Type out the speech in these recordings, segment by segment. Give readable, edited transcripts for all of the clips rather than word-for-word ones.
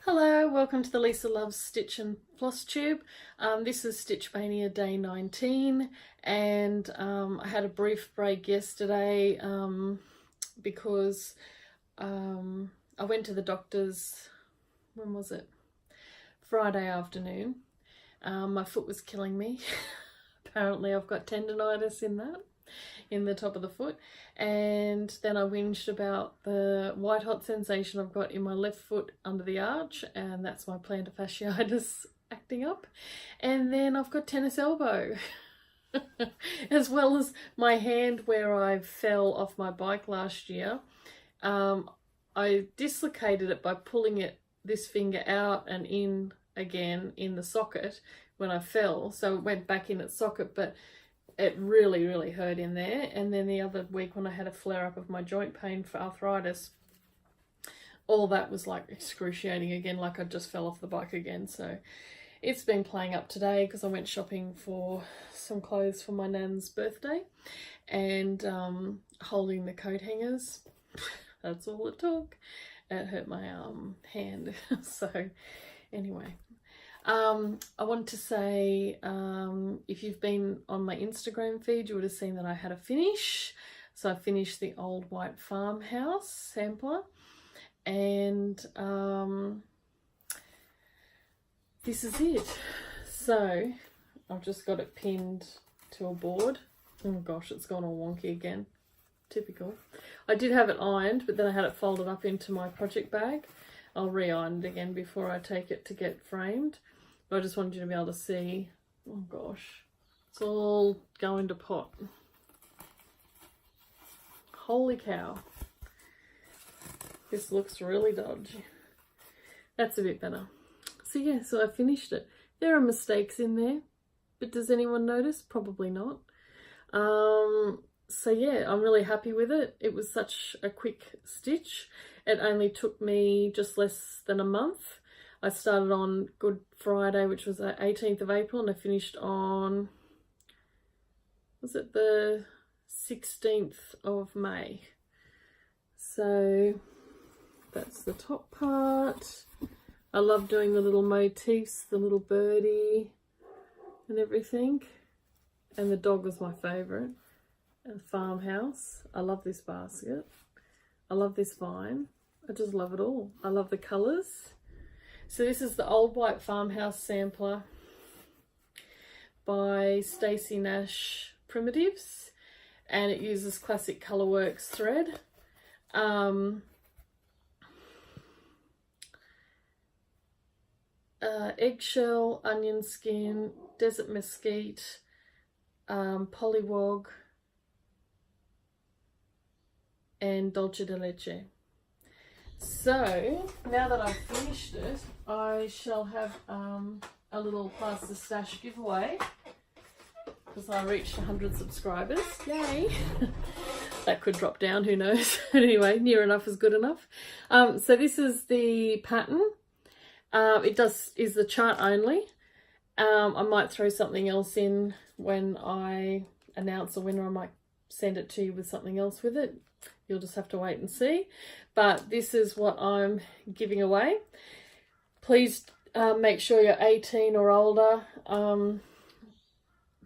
Hello, welcome to the Lisa Loves Stitch and Floss Tube. This is Stitch Mania day 19 and I had a brief break yesterday because I went to the doctor's, when was it? Friday afternoon. My foot was killing me. Apparently I've got tendonitis in the top of the foot, and then I whinged about the white hot sensation I've got in my left foot under the arch, and that's my plantar fasciitis acting up. And then I've got tennis elbow as well as my hand where I fell off my bike last year. I dislocated it by pulling this finger out and in again in the socket when I fell, so it went back in its socket, but it really hurt in there. And then the other week when I had a flare up of my joint pain for arthritis, all that was like excruciating again, like I just fell off the bike again. So it's been playing up today because I went shopping for some clothes for my nan's birthday, and holding the coat hangers, that's all it took. It hurt my hand. So anyway, I want to say, if you've been on my Instagram feed, you would have seen that I had a finish. So I finished the old white farmhouse sampler, and this is it. So I've just got it pinned to a board. Oh gosh, it's gone all wonky again. Typical. I did have it ironed, but then I had it folded up into my project bag. I'll re-iron it again before I take it to get framed. But I just wanted you to be able to see. Oh gosh, it's all going to pot. Holy cow. This looks really dodgy. That's a bit better. So yeah, so I finished it. There are mistakes in there, but does anyone notice? Probably not. So yeah, I'm really happy with it. It was such a quick stitch. It only took me just less than a month. I started on Good Friday, which was the 18th of April, and I finished on, was it the 16th of May? So that's the top part. I love doing the little motifs, the little birdie and everything. And the dog was my favourite. And the farmhouse. I love this basket. I love this vine. I just love it all. I love the colours. So this is the old white farmhouse sampler by Stacey Nash Primitives, and it uses classic Colourworks thread. Eggshell, onion skin, desert mesquite, polywog, and dulce de leche. So now that I've finished it, I shall have a little pasta stash giveaway because I reached 100 subscribers. Yay! That could drop down, who knows? Anyway, near enough is good enough. So this is the pattern. It is the chart only. I might throw something else in when I announce a winner. I might send it to you with something else with it. You'll just have to wait and see. But this is what I'm giving away. Please make sure you're 18 or older.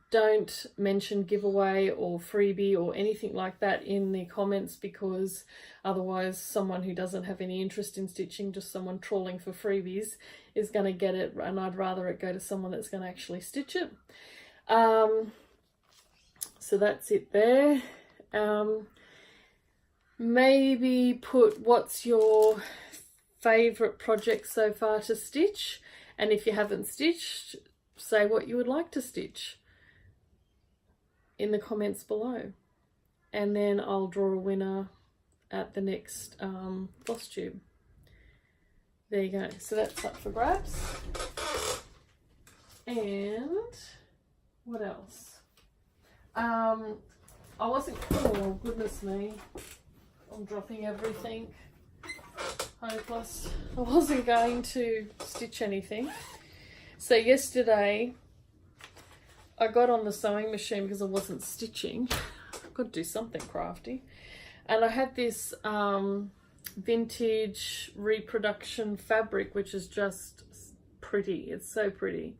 Don't mention giveaway or freebie or anything like that in the comments, because otherwise someone who doesn't have any interest in stitching, just someone trawling for freebies, is going to get it, and I'd rather it go to someone that's going to actually stitch it. So that's it there. Maybe put what's your favourite project so far to stitch, and if you haven't stitched, say what you would like to stitch in the comments below, and then I'll draw a winner at the next floss tube. There you go. So that's up for grabs. And what else? I wasn't, oh goodness me, I'm dropping everything. Hopeless. I wasn't going to stitch anything. So yesterday I got on the sewing machine because I wasn't stitching. I've got to do something crafty. And I had this vintage reproduction fabric, which is just pretty. It's so pretty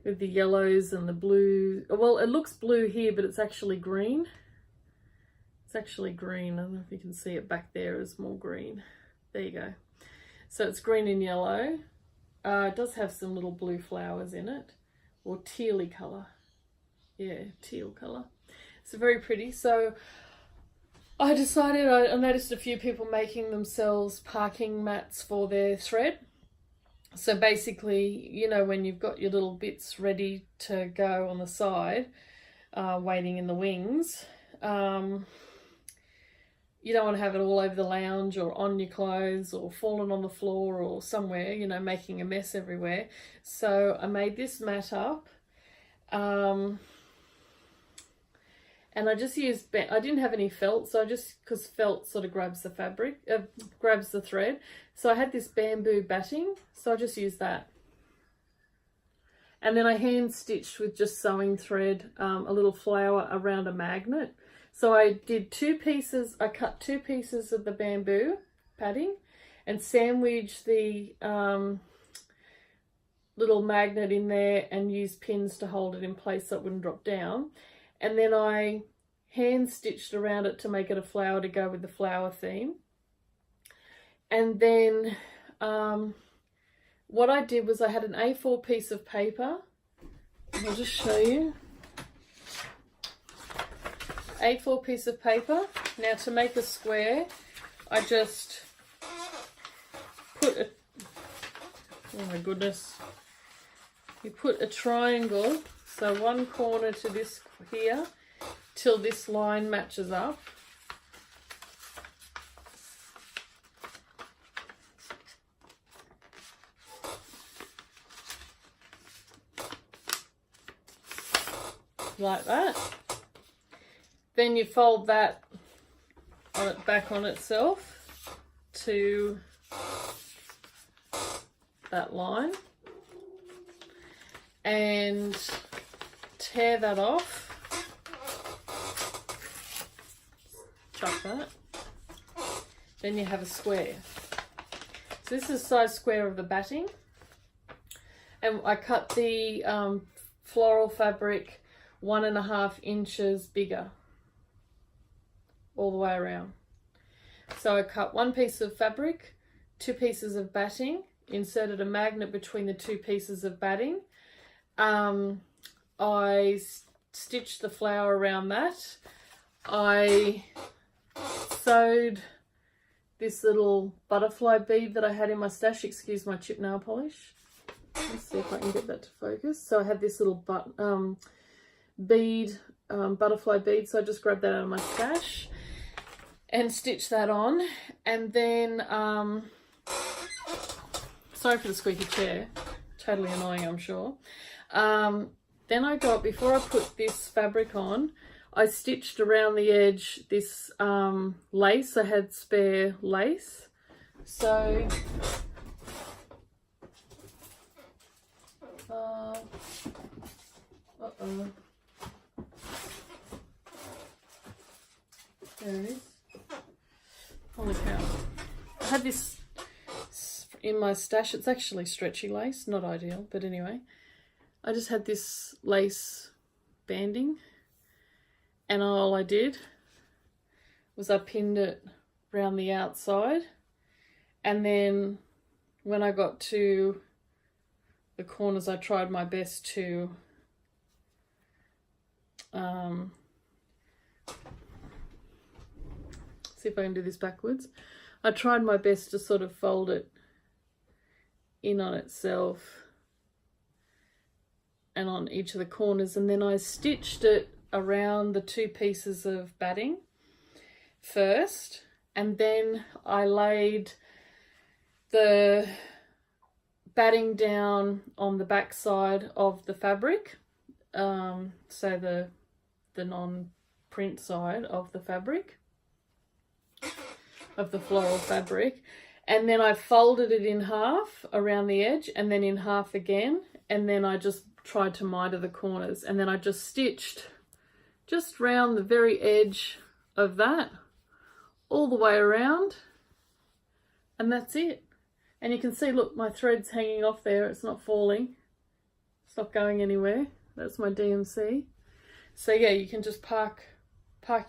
with the yellows and the blue. Well, it looks blue here, but it's actually green. It's actually green. I don't know if you can see it back there is more green. There you go. So it's green and yellow. It does have some little blue flowers in it, or tealy colour. Yeah, teal colour. It's very pretty. So I decided, I noticed a few people making themselves parking mats for their thread. So basically, you know, when you've got your little bits ready to go on the side, waiting in the wings, you don't want to have it all over the lounge or on your clothes or falling on the floor or somewhere, you know, making a mess everywhere. So I made this mat up. And I just used, I didn't have any felt, so I just, because felt sort of grabs the fabric, grabs the thread. So I had this bamboo batting, so I just used that. And then I hand stitched with just sewing thread, a little flower around a magnet. So I did 2 pieces, I cut 2 pieces of the bamboo padding and sandwiched the little magnet in there and used pins to hold it in place so it wouldn't drop down. And then I hand stitched around it to make it a flower to go with the flower theme. And then what I did was I had an A4 piece of paper. I'll just show you. A4 piece of paper. Now to make a square, I just put a, oh my goodness, you put a triangle, so one corner to this here, till this line matches up. Like that. Then you fold that on it back on itself to that line and tear that off. Chuck that. Then you have a square. So this is size square of the batting, and I cut the floral fabric 1.5 inches bigger all the way around. So I cut 1 piece of fabric, 2 pieces of batting, inserted a magnet between the 2 pieces of batting. I stitched the flower around that. I sewed this little butterfly bead that I had in my stash. Excuse my chip nail polish. Let's see if I can get that to focus. So I had this little bead, butterfly bead, so I just grabbed that out of my stash and stitched that on. And then sorry for the squeaky chair, totally annoying, I'm sure. Then I got, before I put this fabric on, I stitched around the edge this lace. I had spare lace, so there it is. Holy cow. I had this in my stash. It's actually stretchy lace, not ideal, but anyway. I just had this lace banding, and all I did was I pinned it around the outside, and then when I got to the corners I tried my best to see if I can do this backwards. I tried my best to sort of fold it in on itself and on each of the corners, and then I stitched it around the 2 pieces of batting first, and then I laid the batting down on the back side of the fabric, so the non-print side of the fabric, of the floral fabric, and then I folded it in half around the edge and then in half again, and then I just tried to miter the corners, and then I just stitched just round the very edge of that all the way around And that's it. And you can see, look, my thread's hanging off there. It's not falling. It's not going anywhere. That's my DMC. So yeah, you can just park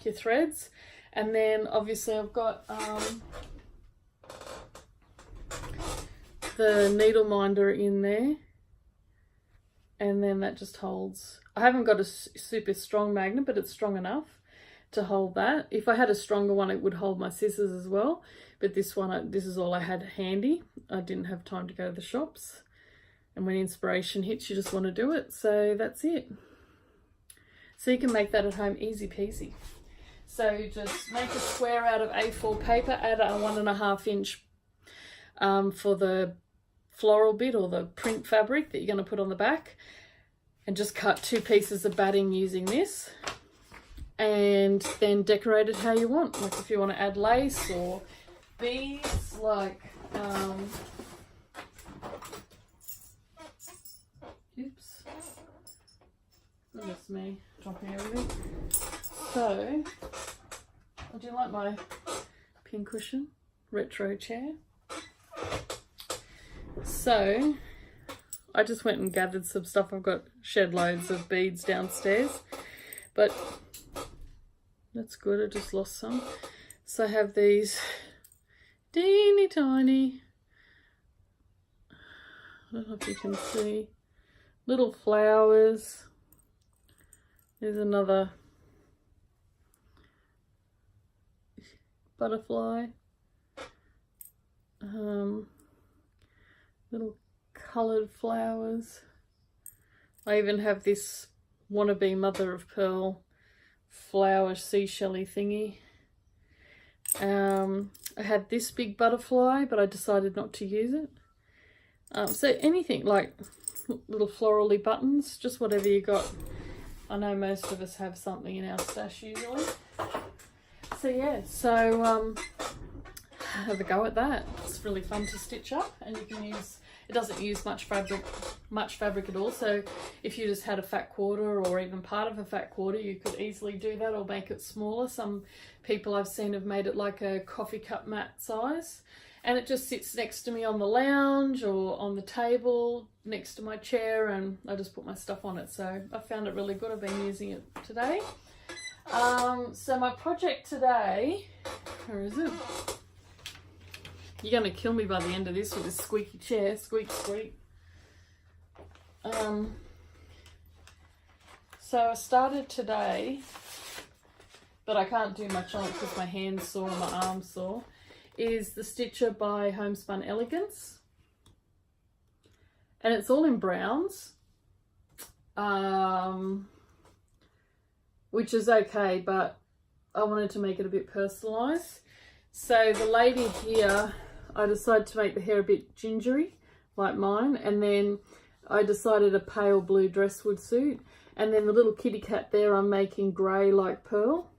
your threads. And then obviously I've got the needle minder in there. And then that just holds. I haven't got a super strong magnet, but it's strong enough to hold that. If I had a stronger one, it would hold my scissors as well. But this one, this is all I had handy. I didn't have time to go to the shops. And when inspiration hits, you just want to do it. So that's it. So you can make that at home easy peasy. So just make a square out of A4 paper, add a 1.5 inch for the floral bit or the print fabric that you're going to put on the back. And just cut 2 pieces of batting using this. And then decorate it how you want. Like if you want to add lace or beads, like oops, goodness me, dropping everything. So, do you like my pin cushion retro chair? So I just went and gathered some stuff. I've got shed loads of beads downstairs, but that's good. I just lost some. So I have these teeny tiny, I don't know if you can see, little flowers. There's another butterfly. Little coloured flowers. I even have this wannabe mother of pearl flower seashell-y thingy. I had this big butterfly, but I decided not to use it. So anything like little florally buttons, just whatever you got. I know most of us have something in our stash usually. So yeah, so have a go at that. It's really fun to stitch up, and you can use, it doesn't use much fabric at all. So if you just had a fat quarter or even part of a fat quarter, you could easily do that or make it smaller. Some people I've seen have made it like a coffee cup mat size, and it just sits next to me on the lounge or on the table next to my chair, and I just put my stuff on it. So I found it really good. I've been using it today. So my project today, where is it? You're going to kill me by the end of this with this squeaky chair. Squeak, squeak. So I started today, but I can't do much on it because my hand's sore and my arm's sore, is the Stitcher by Homespun Elegance. And it's all in browns, which is okay, but I wanted to make it a bit personalised. So the lady here, I decided to make the hair a bit gingery, like mine, and then I decided a pale blue dress would suit. And then the little kitty cat there, I'm making grey like pearl.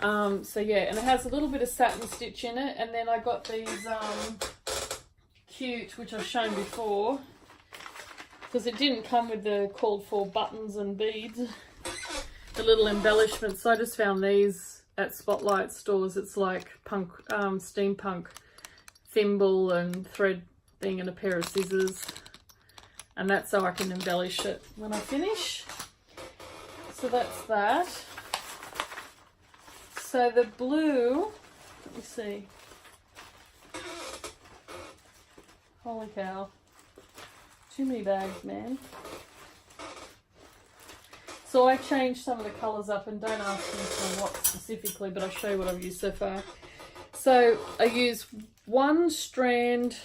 So yeah, and it has a little bit of satin stitch in it. And then I got these cute, which I've shown before, because it didn't come with the called for buttons and beads, the little embellishments. So I just found these at Spotlight stores. It's like punk, steampunk thimble and thread thing and a pair of scissors, and that's so I can embellish it when I finish. So that's that. So the blue, let me see, holy cow, too many bags, man. So I changed some of the colours up, and don't ask me for what specifically, but I'll show you what I've used so far. So I used one strand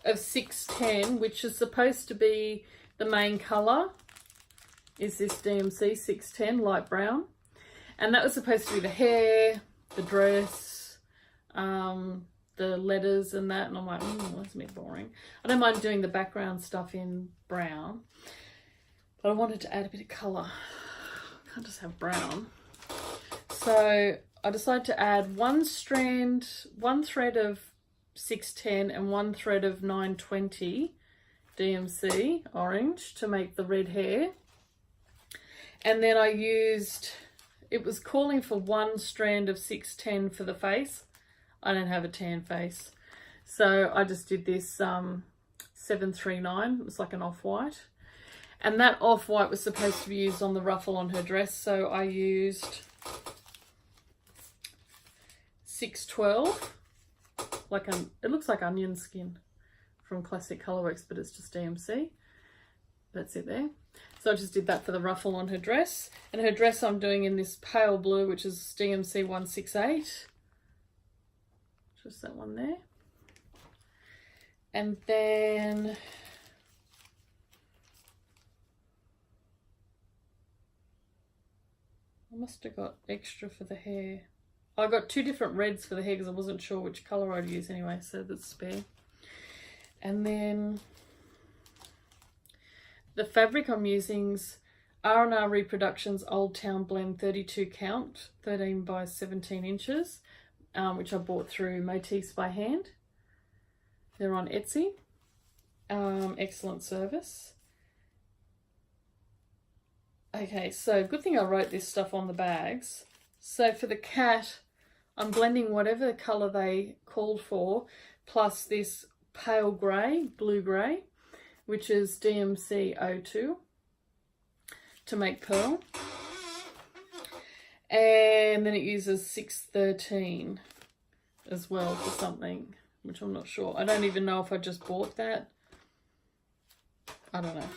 of 610, which is supposed to be the main colour, is this DMC 610 light brown. And that was supposed to be the hair, the dress, the letters and that. And I'm like, that's a bit boring. I don't mind doing the background stuff in brown, but I wanted to add a bit of colour. I can't just have brown. So I decided to add one thread of 610 and one thread of 920 DMC orange to make the red hair. And then I used, it was calling for one strand of 610 for the face. I don't have a tan face. So I just did this 739. It was like an off-white. And that off-white was supposed to be used on the ruffle on her dress. So I used 612. It looks like onion skin from Classic Colourworks, but it's just DMC. That's it there. So I just did that for the ruffle on her dress. And her dress I'm doing in this pale blue, which is DMC 168. Just that one there. And then I must have got extra for the hair. I got 2 different reds for the hair because I wasn't sure which colour I'd use anyway, so that's spare. And then the fabric I'm using's R&R Reproductions Old Town Blend 32 count, 13 by 17 inches, which I bought through Motifs by Hand. They're on Etsy. Excellent service. Okay, so good thing I wrote this stuff on the bags. So for the cat, I'm blending whatever colour they called for, plus this pale grey, blue grey, which is DMC 02 to make pearl. And then it uses 613 as well for something, which I'm not sure. I don't even know if I just bought that. I don't know.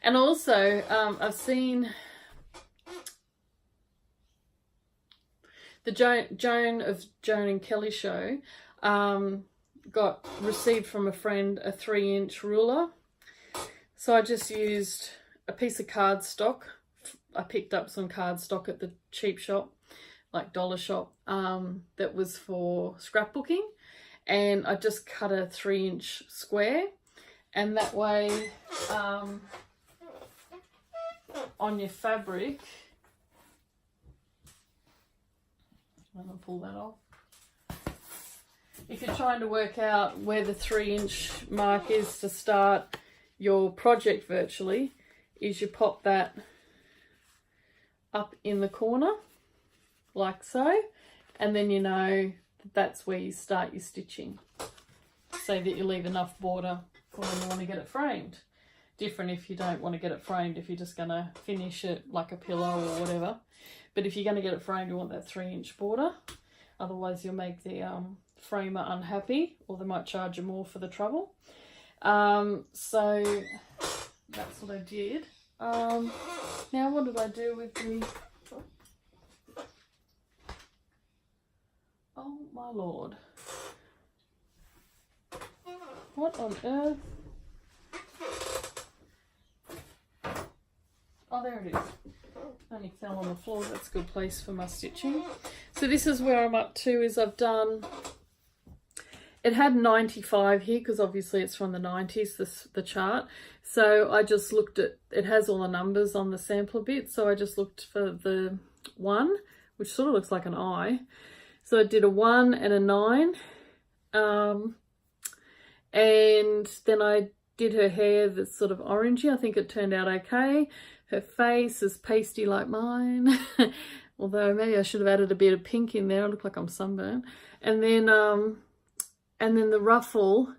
And also, I've seen the Joan and Kelly show, received from a friend a 3-inch ruler. So I just used a piece of cardstock. I picked up some cardstock at the cheap shop, like dollar shop, that was for scrapbooking. And I just cut a 3-inch square. And that way, on your fabric, I'm going to pull that off. If you're trying to work out where the 3-inch mark is to start your project virtually, is you pop that up in the corner, like so, and then you know that's where you start your stitching, so that you leave enough border for when you want to get it framed. Different if you don't want to get it framed, if you're just going to finish it like a pillow or whatever. But if you're going to get it framed, you want that 3-inch border. Otherwise you'll make the framer unhappy, or they might charge you more for the trouble. So that's what I did. Now what did I do with the... Oh my lord. What on earth? Oh, there it is. Only fell on the floor. That's a good place for my stitching. So this is where I'm up to, is I've done... It had 95 here because obviously it's from the 90s, the chart. So I just looked at... It has all the numbers on the sampler bit. So I just looked for the 1, which sort of looks like an eye. So I did a 1 and a 9. And then I did her hair that's sort of orangey. I think it turned out okay. Her face is pasty like mine. Although maybe I should have added a bit of pink in there. I look like I'm sunburned. And then the ruffle,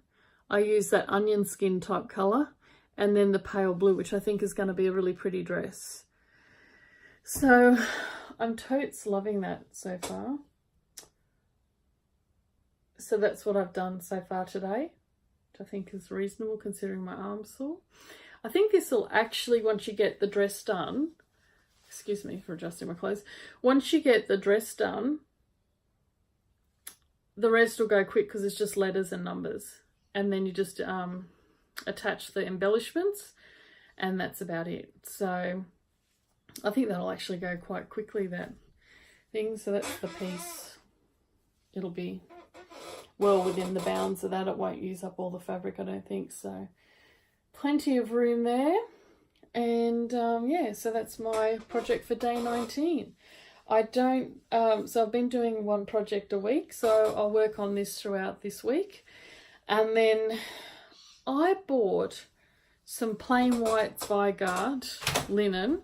I use that onion skin type colour. And then the pale blue, which I think is going to be a really pretty dress. So I'm totes loving that so far. So that's what I've done so far today, which I think is reasonable considering my arm's sore. I think this will actually, once you get the dress done, excuse me for adjusting my clothes, once you get the dress done, the rest will go quick because it's just letters and numbers. And then you just attach the embellishments and that's about it. So I think that'll actually go quite quickly, that thing. So that's the piece. It'll be well within the bounds of that. It won't use up all the fabric, I don't think. So plenty of room there. And yeah, so that's my project for day 19. I don't, so I've been doing one project a week, so I'll work on this throughout this week. And then I bought some plain white Zweigart linen.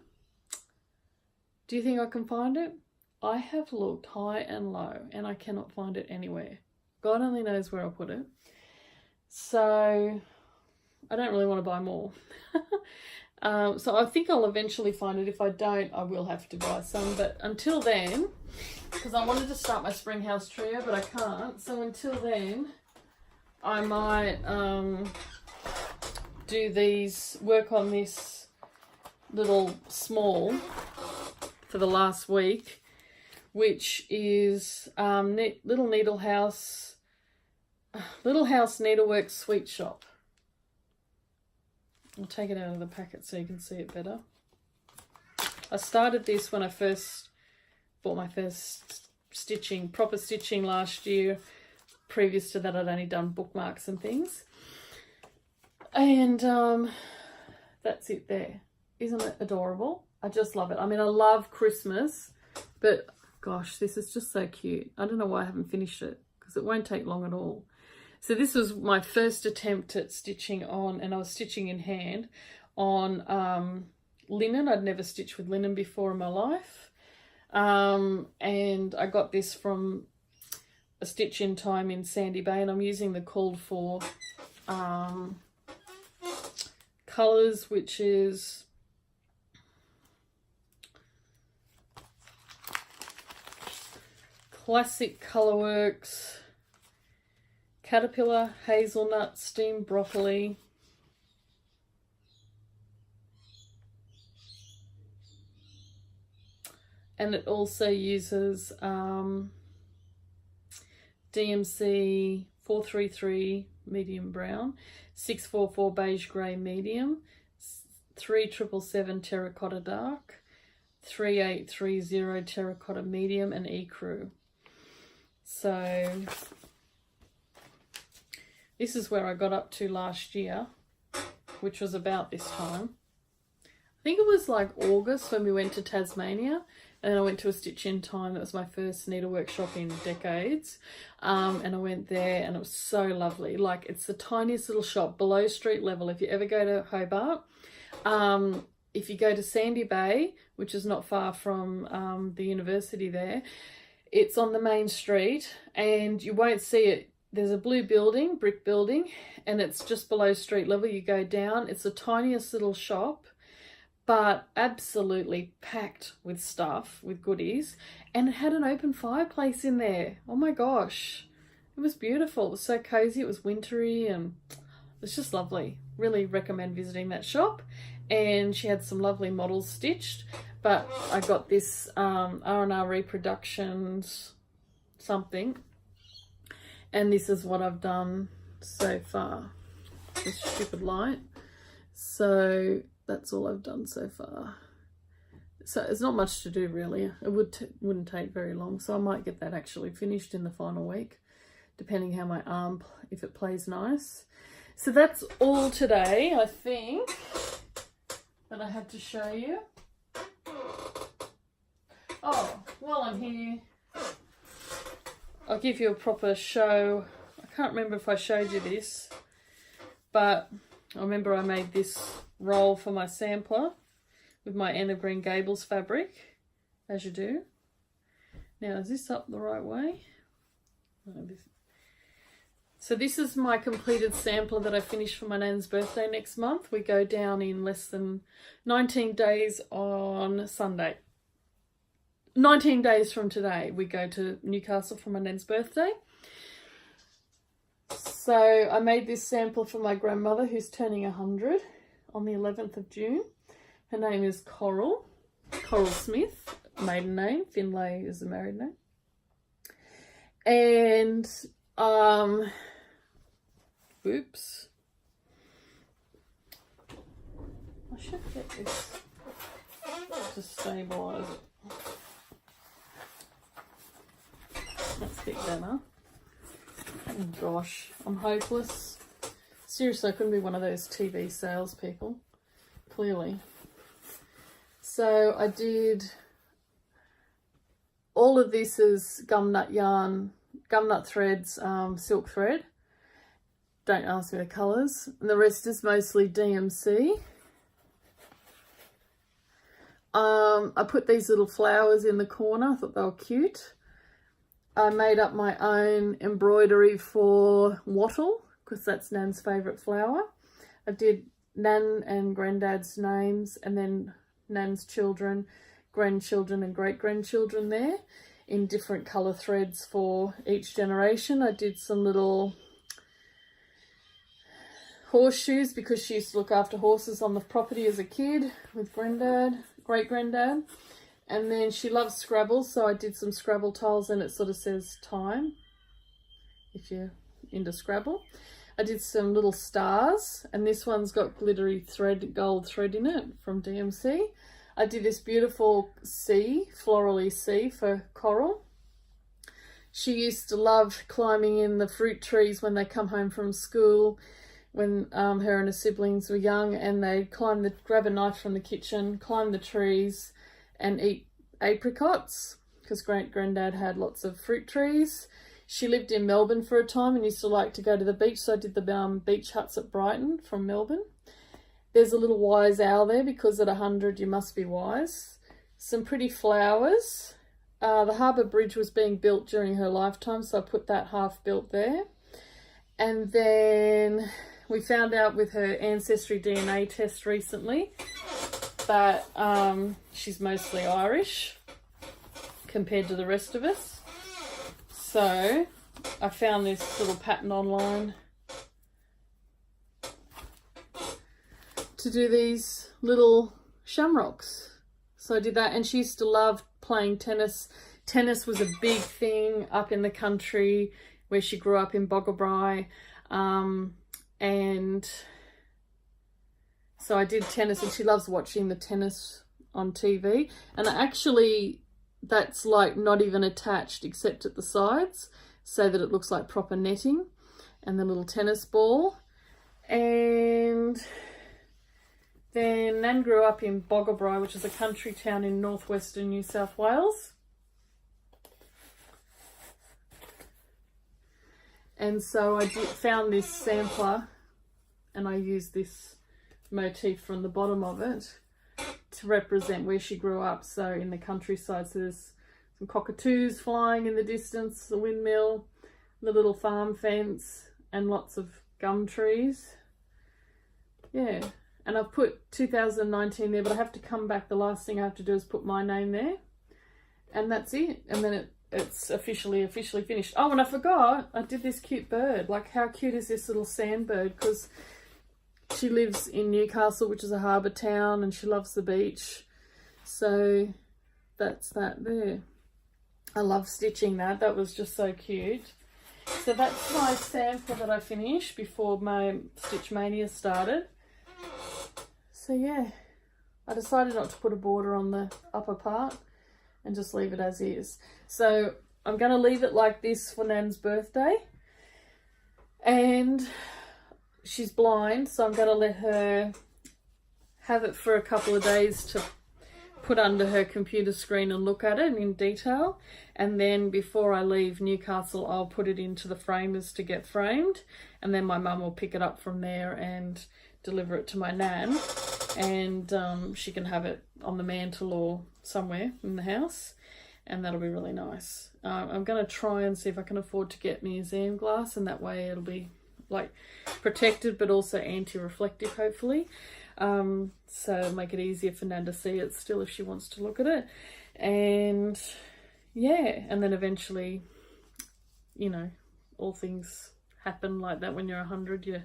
Do you think I can find it? I have looked high and low and I cannot find it anywhere. God only knows where I put it. So I don't really want to buy more. So I think I'll eventually find it. If I don't, I will have to buy some. But until then, because I wanted to start my spring house trio, but I can't. So until then, I might do these, work on this little small for the last week, which is Little House Needlework Sweet Shop. I'll take it out of the packet so you can see it better. I started this when I first bought my first proper stitching last year. Previous to that, I'd only done bookmarks and things. And that's it there. Isn't it adorable? I just love it. I mean, I love Christmas, but gosh, this is just so cute. I don't know why I haven't finished it, because it won't take long at all. So this was my first attempt at stitching on, and I was stitching in hand on linen. I'd never stitched with linen before in my life. And I got this from a Stitch in Time in Sandy Bay, and I'm using the called for colours, which is Classic Colourworks, Caterpillar, Hazelnut, Steamed Broccoli, and it also uses DMC 433 medium brown, 644 beige grey medium, 3777 terracotta dark, 3830 terracotta medium, and ecru. So this is where I got up to last year, which was about this time. I think it was like August when we went to Tasmania, and then I went to a Stitch in Time. That was my first needlework shop in decades. And I went there, and it was so lovely. Like, it's the tiniest little shop below street level. If you ever go to Hobart, if you go to Sandy Bay, which is not far from the university there, it's on the main street, and you won't see it. There's a blue building, brick building, and it's just below street level. You go down, it's the tiniest little shop, but absolutely packed with stuff, with goodies, and it had an open fireplace in there. Oh my gosh, it was beautiful. It was so cozy, it was wintry, and it was just lovely. Really recommend visiting that shop. And she had some lovely models stitched, but I got this R&R Reproductions something, and this is what I've done so far. This stupid light. So that's all I've done so far. So it's not much to do really. It wouldn't take very long, so I might get that actually finished in the final week, depending how my arm, if it plays nice. So that's all today, I think, that I had to show you. Oh, while I'm here, I'll give you a proper show. I can't remember if I showed you this, but I remember I made this roll for my sampler with my Anne of Green Gables fabric, as you do. Now, is this up the right way? No, so this is my completed sampler that I finished for my nan's birthday next month. We go down in less than 19 days on Sunday. 19 days from today, we go to Newcastle for my nan's birthday. So I made this sampler for my grandmother, who's turning 100 on the 11th of June. Her name is Coral Smith, maiden name. Finlay is the married name. And oops, I should get this to stabilise it. That's a bit better. Oh gosh, I'm hopeless. Seriously, I couldn't be one of those TV salespeople, clearly. So I did, all of this is gumnut yarn, gumnut threads, silk thread. Don't ask me the colours. And the rest is mostly DMC. I put these little flowers in the corner. I thought they were cute. I made up my own embroidery for wattle, because that's Nan's favourite flower. I did Nan and Granddad's names, and then Nan's children, grandchildren and great-grandchildren there in different colour threads for each generation. I did some little horseshoes because she used to look after horses on the property as a kid with Granddad, great-granddad. And then she loves Scrabble, so I did some Scrabble tiles, and it sort of says time if you're into Scrabble. I did some little stars, and this one's got glittery thread, gold thread in it from DMC. I did this beautiful sea, florally sea for Coral. She used to love climbing in the fruit trees when they come home from school, when her and her siblings were young, and they'd grab a knife from the kitchen, climb the trees and eat apricots, because great-granddad had lots of fruit trees. She lived in Melbourne for a time and used to like to go to the beach, so I did the beach huts at Brighton from Melbourne. There's a little wise owl there, because at 100 you must be wise. Some pretty flowers. The harbour bridge was being built during her lifetime, so I put that half built there. And then we found out with her ancestry DNA test recently that she's mostly Irish compared to the rest of us. So I found this little pattern online to do these little shamrocks. So I did that, and she used to love playing tennis. Tennis was a big thing up in the country where she grew up in Boggabri. And so I did tennis, and she loves watching the tennis on TV. And actually, that's like not even attached except at the sides, so that it looks like proper netting, and the little tennis ball. And then Nan grew up in Boggabri, which is a country town in northwestern New South Wales. And so I found this sampler, and I used this motif from the bottom of it to represent where she grew up. So in the countryside, so there's some cockatoos flying in the distance, the windmill, the little farm fence, and lots of gum trees. Yeah, and I've put 2019 there, but I have to come back. The last thing I have to do is put my name there, and that's it. And then it's officially finished. Oh, and I forgot, I did this cute bird. Like, how cute is this little sandbird? Because she lives in Newcastle, which is a harbour town, and she loves the beach. So that's that there. I love stitching that. That was just so cute. So that's my sample that I finished before my Stitch Mania started. So yeah, I decided not to put a border on the upper part and just leave it as is. So I'm going to leave it like this for Nan's birthday. And she's blind, so I'm going to let her have it for a couple of days to put under her computer screen and look at it in detail. And then before I leave Newcastle, I'll put it into the framers to get framed. And then my mum will pick it up from there and deliver it to my Nan. And she can have it on the mantle or somewhere in the house. And that'll be really nice. I'm going to try and see if I can afford to get museum glass, and that way it'll be like protected but also anti-reflective, hopefully. So make it easier for Nan to see it still if she wants to look at it. And yeah, and then eventually, you know, all things happen like that when you're 100, you're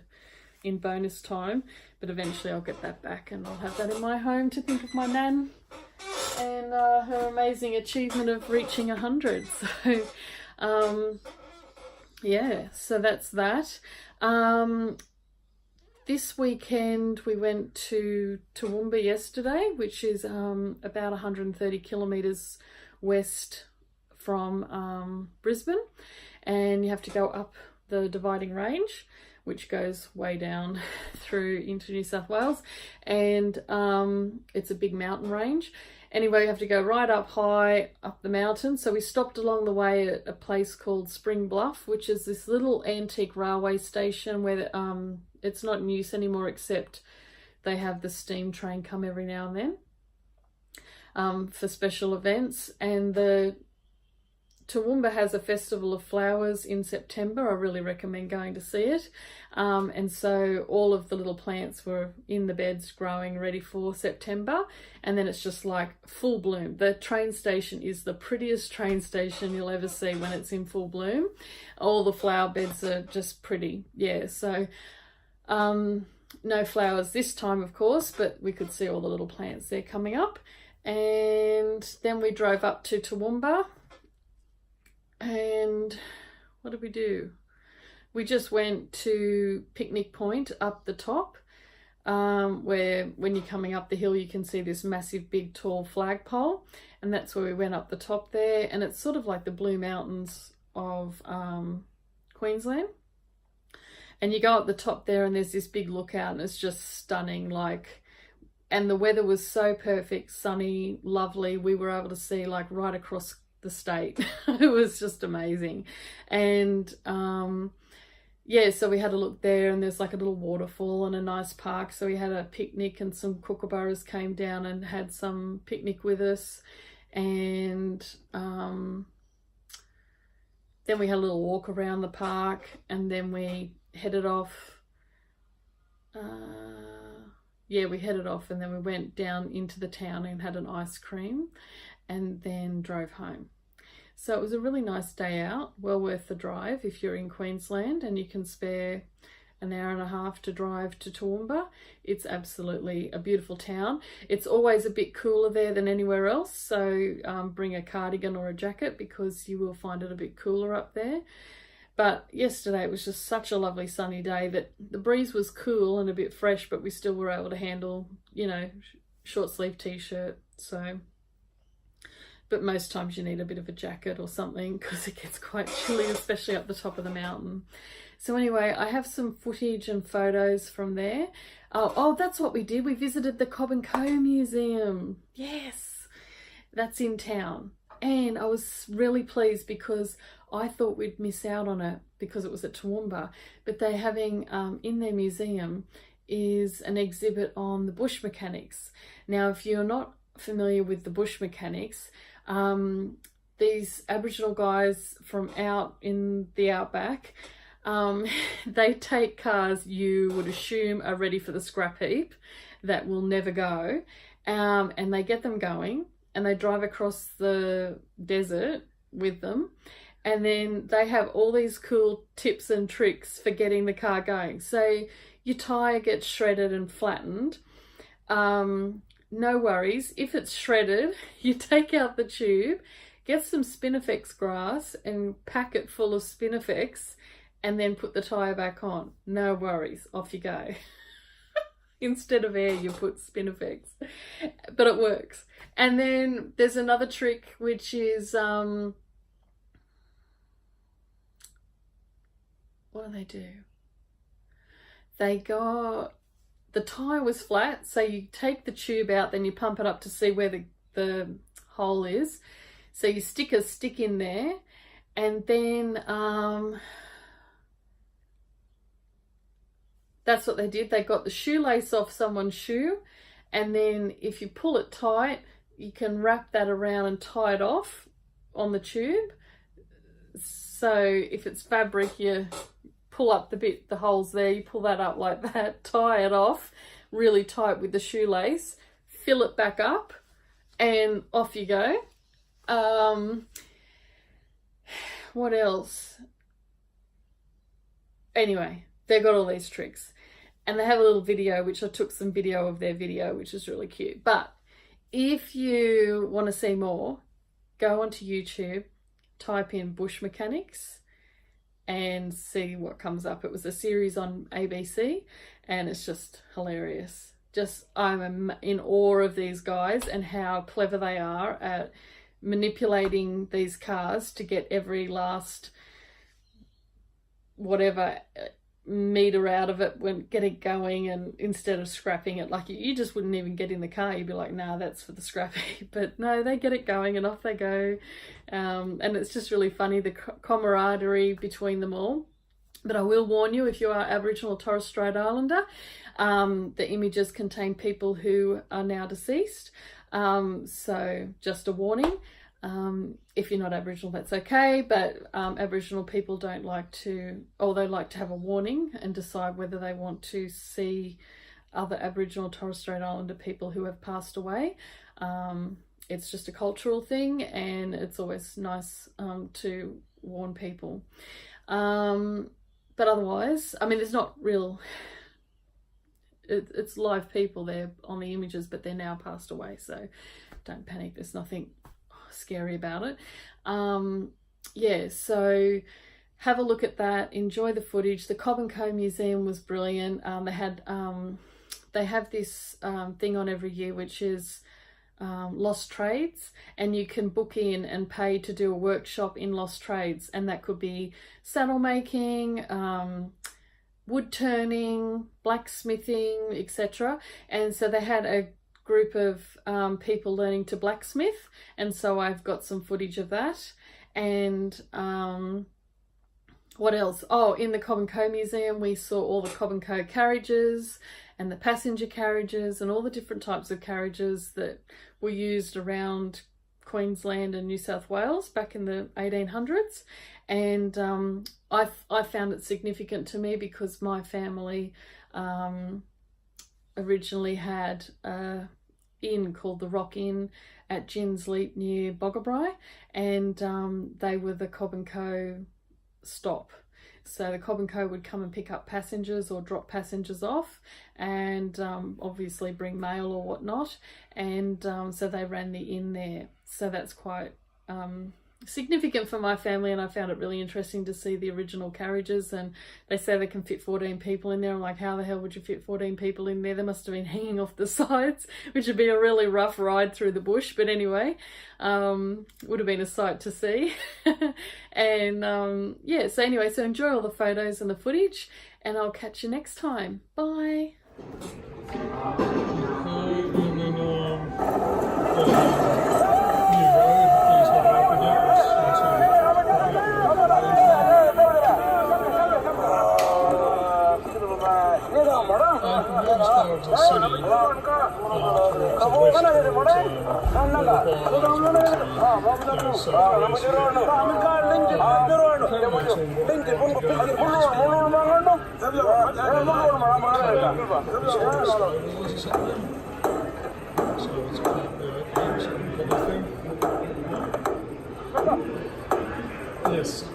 in bonus time, but eventually I'll get that back and I'll have that in my home to think of my Nan and her amazing achievement of reaching 100. So yeah, so that's that. This weekend we went to Toowoomba yesterday, which is about 130 kilometres west from Brisbane, and you have to go up the dividing range, which goes way down through into New South Wales, and it's a big mountain range. Anyway, you have to go right up high up the mountain. So we stopped along the way at a place called Spring Bluff, which is this little antique railway station where it's not in use anymore, except they have the steam train come every now and then for special events. And the Toowoomba has a festival of flowers in September. I really recommend going to see it. And so all of the little plants were in the beds growing ready for September, and then it's just like full bloom. The train station is the prettiest train station you'll ever see when it's in full bloom. All the flower beds are just pretty. Yeah, so no flowers this time, of course, but we could see all the little plants there coming up. And then we drove up to Toowoomba, and what did we do? We just went to Picnic Point up the top, where when you're coming up the hill you can see this massive big tall flagpole, and that's where we went up the top there. And it's sort of like the Blue Mountains of Queensland. And you go up the top there and there's this big lookout, and it's just stunning. Like, and the weather was so perfect, sunny, lovely. We were able to see like right across the state. It was just amazing. And yeah, so we had a look there, and there's like a little waterfall and a nice park. So we had a picnic, and some kookaburras came down and had some picnic with us. And then we had a little walk around the park, and then we headed off. Yeah, we headed off, and then we went down into the town and had an ice cream, and then drove home. So it was a really nice day out, well worth the drive if you're in Queensland and you can spare an hour and a half to drive to Toowoomba. It's absolutely a beautiful town. It's always a bit cooler there than anywhere else, so bring a cardigan or a jacket because you will find it a bit cooler up there. But yesterday it was just such a lovely sunny day that the breeze was cool and a bit fresh, but we still were able to handle, you know, short sleeve t-shirt. So, but most times you need a bit of a jacket or something because it gets quite chilly, especially up the top of the mountain. So anyway, I have some footage and photos from there. Oh, that's what we did. We visited the Cobb and Co Museum. Yes, that's in town. And I was really pleased because I thought we'd miss out on it because it was at Toowoomba. But they're having, in their museum, is an exhibit on the bush mechanics. Now, if you're not familiar with the bush mechanics, these Aboriginal guys from out in the outback, they take cars you would assume are ready for the scrap heap that will never go, and they get them going, and they drive across the desert with them, and then they have all these cool tips and tricks for getting the car going. So your tyre gets shredded and flattened. No worries, if it's shredded, you take out the tube, get some Spinifex grass and pack it full of Spinifex, and then put the tyre back on. No worries, off you go. Instead of air, you put Spinifex. But it works. And then there's another trick, which is, what do they do? They got, the tyre was flat, so you take the tube out, then you pump it up to see where the hole is. So you stick a stick in there, and then that's what they did. They got the shoelace off someone's shoe, and then if you pull it tight, you can wrap that around and tie it off on the tube. So if it's fabric, you pull up the holes there, you pull that up like that, tie it off really tight with the shoelace, fill it back up, and off you go. What else? Anyway, they've got all these tricks. And they have a little video, which I took some video of their video, which is really cute. But if you want to see more, go onto YouTube, type in bush mechanics, and see what comes up. It was a series on ABC, and it's just hilarious. I'm in awe of these guys and how clever they are at manipulating these cars to get every last whatever meter out of it when get it going, and instead of scrapping it, like you just wouldn't even get in the car, you'd be like, nah, that's for the scrap heap. But no, they get it going and off they go, and it's just really funny, the camaraderie between them all. But I will warn you, if you are Aboriginal or Torres Strait Islander, the images contain people who are now deceased, so just a warning. If you're not Aboriginal, that's okay, but Aboriginal people don't like to, or they like to have a warning and decide whether they want to see other Aboriginal Torres Strait Islander people who have passed away. It's just a cultural thing, and it's always nice to warn people. But otherwise, I mean, there's not real... It's live people there on the images, but they're now passed away, so don't panic. There's nothing scary about it. Yeah, so have a look at that, enjoy the footage. The Cobb and Co Museum was brilliant. They have this thing on every year, which is lost trades, and you can book in and pay to do a workshop in lost trades, and that could be saddle making, wood turning, blacksmithing, etc. And so they had a group of people learning to blacksmith, and so I've got some footage of that. And what else? Oh, in the Cobb and Co Museum we saw all the Cobb and Co carriages and the passenger carriages and all the different types of carriages that were used around Queensland and New South Wales back in the 1800s. And I found it significant to me because my family originally had a inn called the Rock Inn at Gins Leap near Boggabri, and they were the Cobb and Co stop. So the Cobb and Co would come and pick up passengers or drop passengers off, and obviously bring mail or whatnot, and so they ran the inn there. So that's quite significant for my family, and I found it really interesting to see the original carriages. And they say they can fit 14 people in there. I'm like, how the hell would you fit 14 people in there? They must have been hanging off the sides, which would be a really rough ride through the bush, but anyway, would have been a sight to see. And yeah, so anyway, so enjoy all the photos and the footage, and I'll catch you next time. Bye. Yes.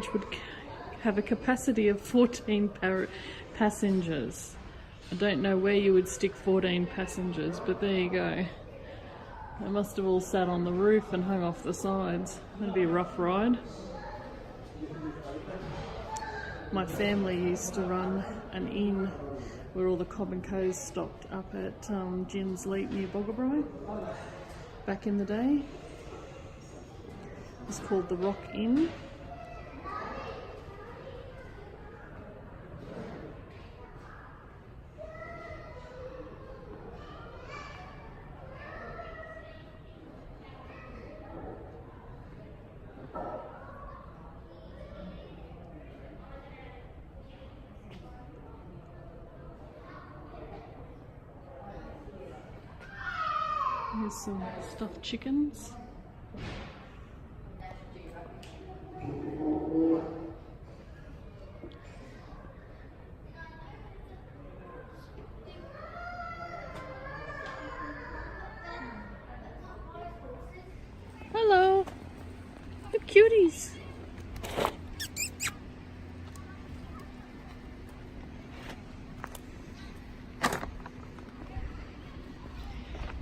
carriage would have a capacity of 14 passengers. I don't know where you would stick 14 passengers, but there you go. They must have all sat on the roof and hung off the sides. That'd be a rough ride. My family used to run an inn where all the Cobb and Co's stopped up at Gin's Leap near Boggabri back in the day. It's called the Rock Inn. Here's some stuffed chickens. Hello, the cuties.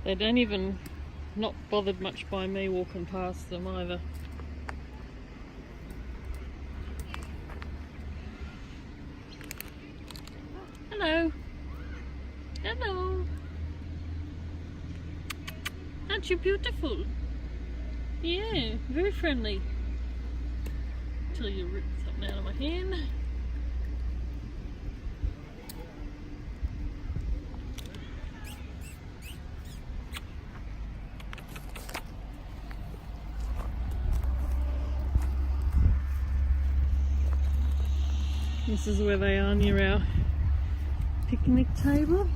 They don't even not bothered much by me walking past them either. Hello. Hello. Aren't you beautiful? Yeah, very friendly. Till you rip something out of my hand. This is where they are near our picnic table,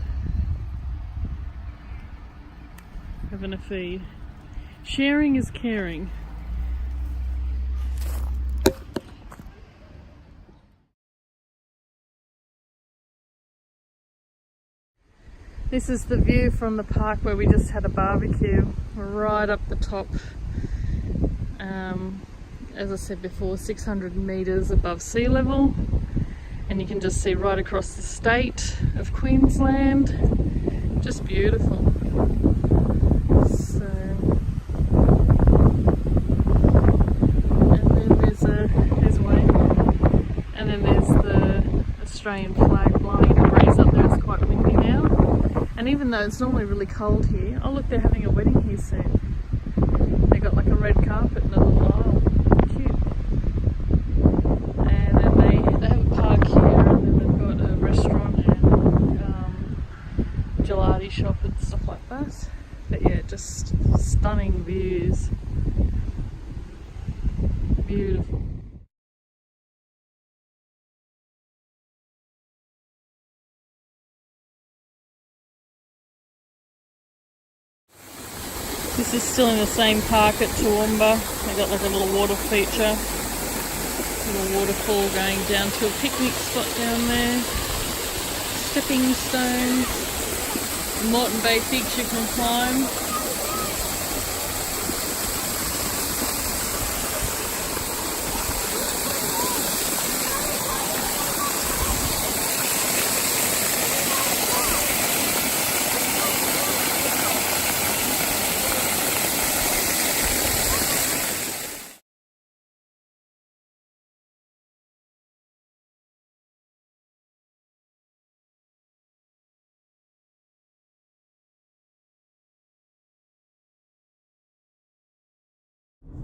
having a feed. Sharing is caring. This is the view from the park where we just had a barbecue. We're right up the top. As I said before, 600 metres above sea level. And you can just see right across the state of Queensland. Just beautiful. So, and then there's Wayne. And then there's the Australian flag blowing in the breeze up there. It's quite windy now. And even though it's normally really cold here, oh look, they're having a wedding here soon. They got like a red carpet and a little aisle. Cute. And then they have a park here, and then they've got a restaurant and gelati shop and stuff like that. But yeah, just stunning views. Beautiful. This is still in the same park at Toowoomba. They got like a little water feature, little waterfall going down to a picnic spot down there. Stepping stones, Moreton Bay Peaks you can climb.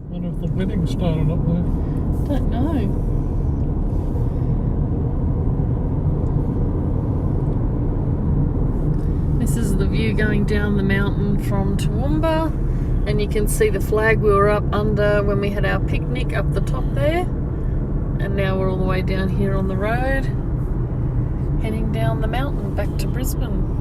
I wonder if the wedding started up there. Don't know. This is the view going down the mountain from Toowoomba, and you can see the flag we were up under when we had our picnic up the top there, and now we're all the way down here on the road heading down the mountain back to Brisbane.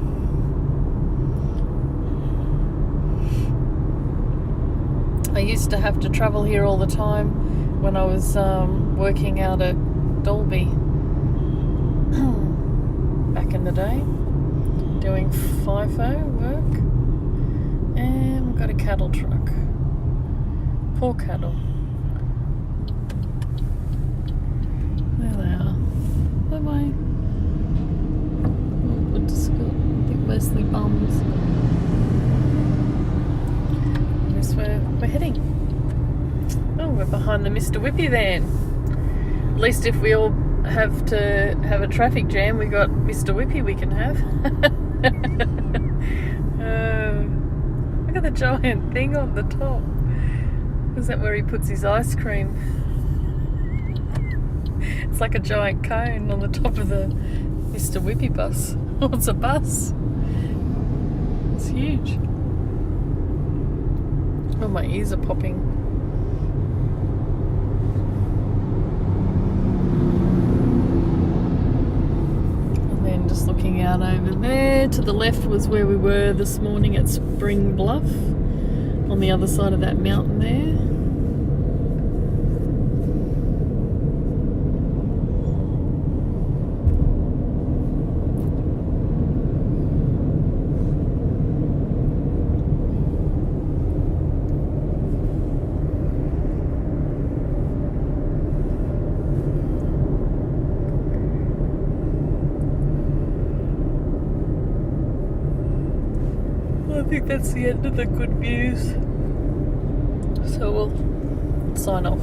I used to have to travel here all the time when I was working out at Dalby back in the day, doing FIFO work. And we've got a cattle truck. Poor cattle. way. Oh, good to Scott. I think mostly bums. That's where we're heading. Oh, we're behind the Mr. Whippy van. At least if we all have to have a traffic jam, we got Mr. Whippy we can have. Look at the giant thing on the top. Is that where he puts his ice cream? It's like a giant cone on the top of the Mr. Whippy bus. Oh, it's a bus. It's huge. Oh, my ears are popping. And then just looking out over there, to the left was where we were this morning at Spring Bluff, on the other side of that mountain there. I think that's the end of the good views. So we'll sign off.